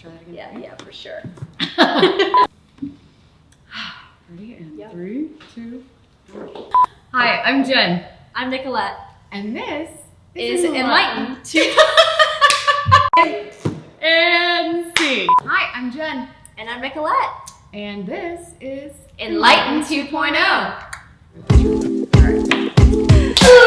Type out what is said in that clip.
try that again. Yeah, for sure. Ready? And 3, 2, 1. Hi, I'm Jen. I'm Nicolette. And this Is Enlighten. And C. Hi, I'm Jen. And I'm Nicolette. And this is Enlighten 2.0.